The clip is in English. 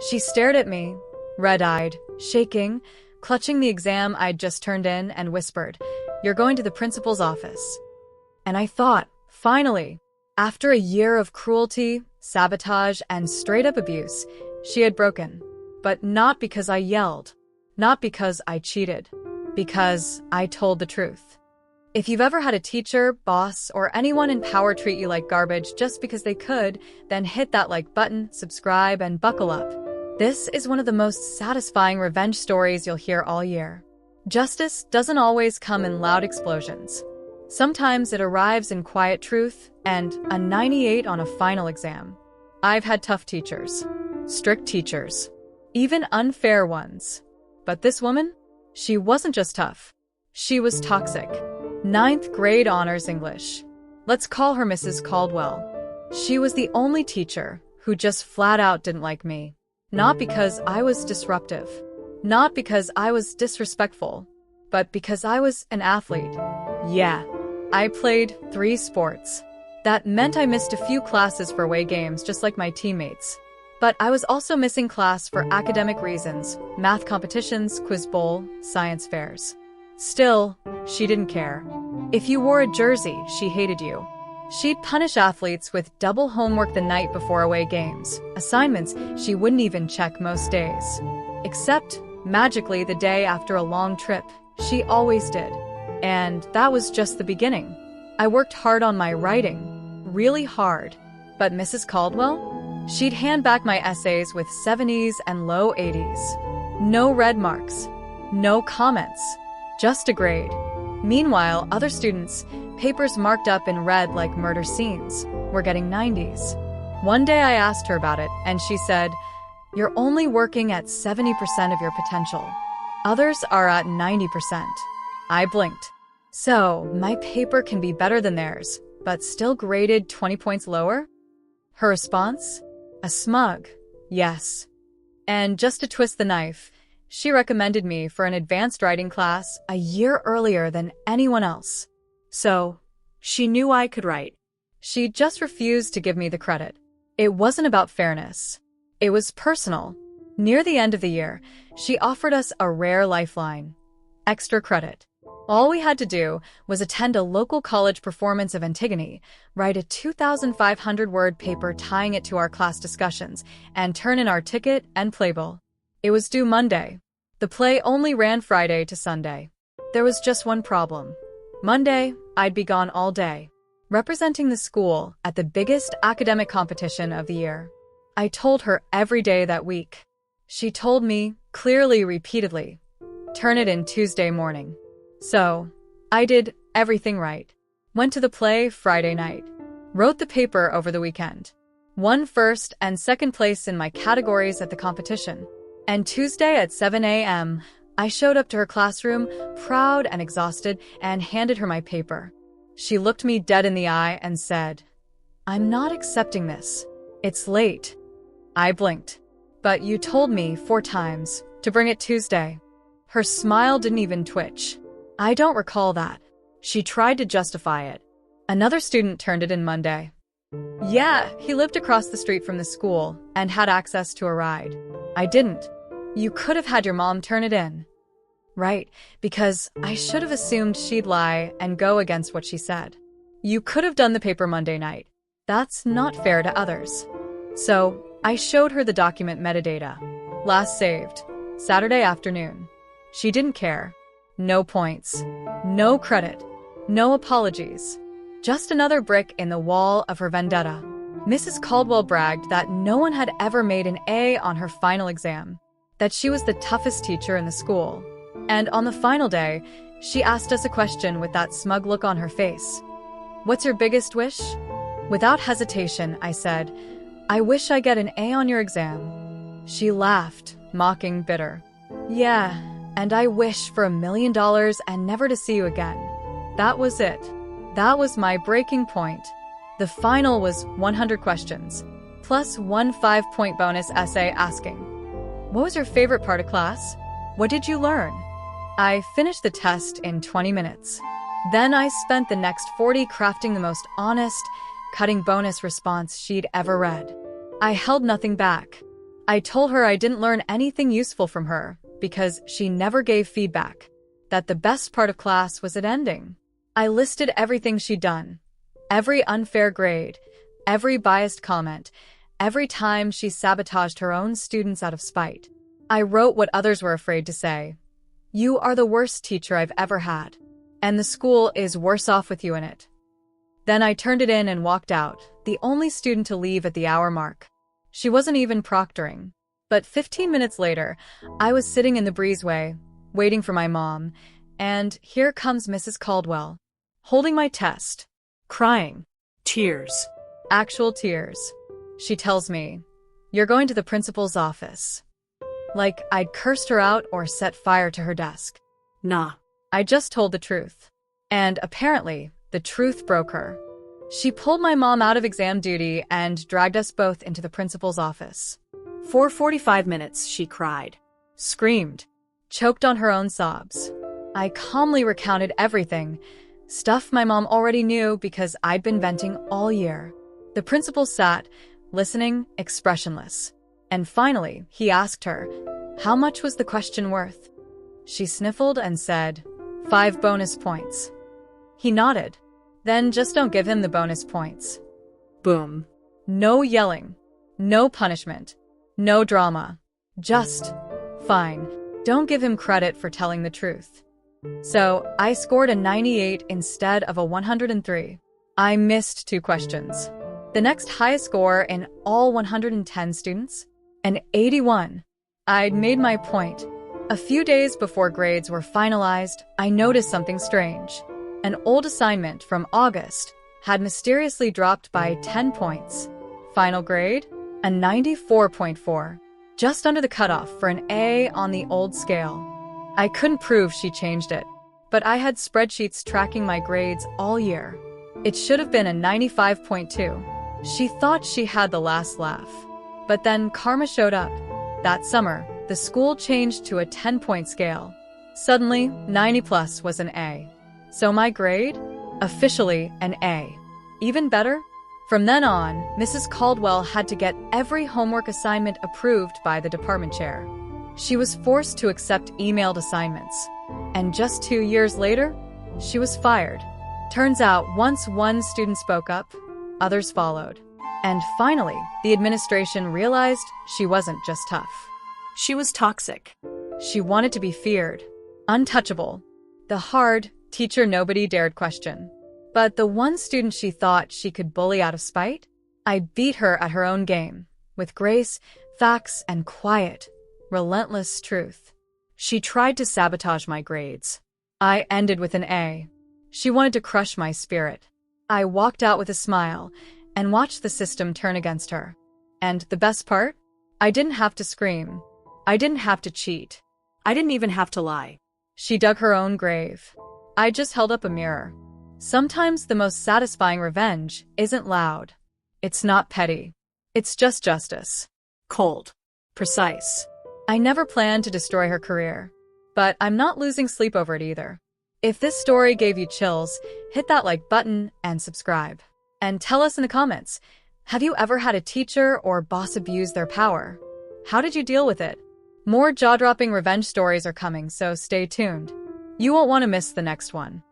She stared at me, red-eyed, shaking, clutching the exam I'd just turned in, and whispered, "You're going to the principal's office." And I thought, finally, after a year of cruelty, sabotage, and straight-up abuse, she had broken. But not because I yelled, not because I cheated, because I told the truth. If you've ever had a teacher, boss, or anyone in power treat you like garbage just because they could, then hit that like button, subscribe, and buckle up. This is one of the most satisfying revenge stories you'll hear all year. Justice doesn't always come in loud explosions. Sometimes it arrives in quiet truth and a 98 on a final exam. I've had tough teachers, strict teachers, even unfair ones. But this woman? She wasn't just tough. She was toxic. 9th grade honors English. Let's call her Mrs. Caldwell. She was the only teacher who just flat out didn't like me. Not because I was disruptive, not because I was disrespectful, but because I was an athlete. Yeah, I played 3 sports. That meant I missed a few classes for away games just like my teammates. But I was also missing class for academic reasons, math competitions, quiz bowl, science fairs. Still, she didn't care. If you wore a jersey, she hated you. She'd punish athletes with double homework the night before away games, assignments she wouldn't even check most days. Except, magically, the day after a long trip, she always did. And that was just the beginning. I worked hard on my writing, really hard. But Mrs. Caldwell? She'd hand back my essays with 70s and low 80s. No red marks, no comments, just a grade. Meanwhile, other students, papers marked up in red like murder scenes, were getting 90s. One day I asked her about it, and she said, "You're only working at 70% of your potential. Others are at 90%. I blinked. So, my paper can be better than theirs, but still graded 20 points lower? Her response? A smug, yes. And just to twist the knife, she recommended me for an advanced writing class a year earlier than anyone else. So, she knew I could write. She just refused to give me the credit. It wasn't about fairness. It was personal. Near the end of the year, she offered us a rare lifeline. Extra credit. All we had to do was attend a local college performance of Antigone, write a 2,500-word paper tying it to our class discussions, and turn in our ticket and playbill. It was due Monday. The play only ran Friday to Sunday. There was just one problem. Monday, I'd be gone all day, representing the school at the biggest academic competition of the year. I told her every day that week. She told me, clearly, repeatedly, turn it in Tuesday morning. So, I did everything right. Went to the play Friday night. Wrote the paper over the weekend. Won first and second place in my categories at the competition. And Tuesday at 7 a.m., I showed up to her classroom, proud and exhausted, and handed her my paper. She looked me dead in the eye and said, "I'm not accepting this. It's late." I blinked. "But you told me 4 times to bring it Tuesday." Her smile didn't even twitch. "I don't recall that." She tried to justify it. Another student turned it in Monday. Yeah, he lived across the street from the school and had access to a ride. I didn't. You could have had your mom turn it in. Right, because I should have assumed she'd lie and go against what she said. You could have done the paper Monday night. That's not fair to others. So, I showed her the document metadata. Last saved, Saturday afternoon. She didn't care. No points. No credit. No apologies. Just another brick in the wall of her vendetta. Mrs. Caldwell bragged that no one had ever made an A on her final exam, that she was the toughest teacher in the school. And on the final day, she asked us a question with that smug look on her face. "What's your biggest wish?" Without hesitation, I said, "I wish I get an A on your exam." She laughed, mocking, bitter. "Yeah, and I wish for $1 million and never to see you again." That was it. That was my breaking point. The final was 100 questions, plus one 5-point bonus essay asking, "What was your favorite part of class? What did you learn?" I finished the test in 20 minutes. Then I spent the next 40 crafting the most honest, cutting bonus response she'd ever read. I held nothing back. I told her I didn't learn anything useful from her because she never gave feedback, that the best part of class was it ending. I listed everything she'd done, every unfair grade, every biased comment, every time she sabotaged her own students out of spite. I wrote what others were afraid to say. You are the worst teacher I've ever had, and the school is worse off with you in it. Then I turned it in and walked out, the only student to leave at the hour mark. She wasn't even proctoring. But 15 minutes later, I was sitting in the breezeway, waiting for my mom, and here comes Mrs. Caldwell, holding my test, crying. Tears. Actual tears. She tells me, "You're going to the principal's office." Like I'd cursed her out or set fire to her desk. Nah. I just told the truth. And apparently, the truth broke her. She pulled my mom out of exam duty and dragged us both into the principal's office. For 45 minutes, she cried. Screamed. Choked on her own sobs. I calmly recounted everything, stuff my mom already knew because I'd been venting all year. The principal sat, listening, expressionless. And finally, he asked her, how much was the question worth? She sniffled and said, 5 bonus points. He nodded. Then just don't give him the bonus points. Boom. No yelling. No punishment. No drama. Just, fine. Don't give him credit for telling the truth. So, I scored a 98 instead of a 103. I missed 2 questions. The next highest score in all 110 students? An 81. I'd made my point. A few days before grades were finalized, I noticed something strange. An old assignment from August had mysteriously dropped by 10 points. Final grade? A 94.4. Just under the cutoff for an A on the old scale. I couldn't prove she changed it, but I had spreadsheets tracking my grades all year. It should have been a 95.2. She thought she had the last laugh. But then karma showed up. That summer, the school changed to a 10-point scale. Suddenly, 90 plus was an A. So my grade? Officially an A. Even better? From then on, Mrs. Caldwell had to get every homework assignment approved by the department chair. She was forced to accept emailed assignments. And just 2 years later, she was fired. Turns out once one student spoke up, others followed. And finally, the administration realized she wasn't just tough. She was toxic. She wanted to be feared, untouchable, the hard teacher nobody dared question. But the one student she thought she could bully out of spite? I beat her at her own game, with grace, facts, and quiet, relentless truth. She tried to sabotage my grades. I ended with an A. She wanted to crush my spirit. I walked out with a smile and watched the system turn against her. And the best part? I didn't have to scream. I didn't have to cheat. I didn't even have to lie. She dug her own grave. I just held up a mirror. Sometimes the most satisfying revenge isn't loud. It's not petty. It's just justice. Cold. Precise. I never planned to destroy her career. But I'm not losing sleep over it either. If this story gave you chills, hit that like button and subscribe. And tell us in the comments, have you ever had a teacher or boss abuse their power? How did you deal with it? More jaw-dropping revenge stories are coming, so stay tuned. You won't want to miss the next one.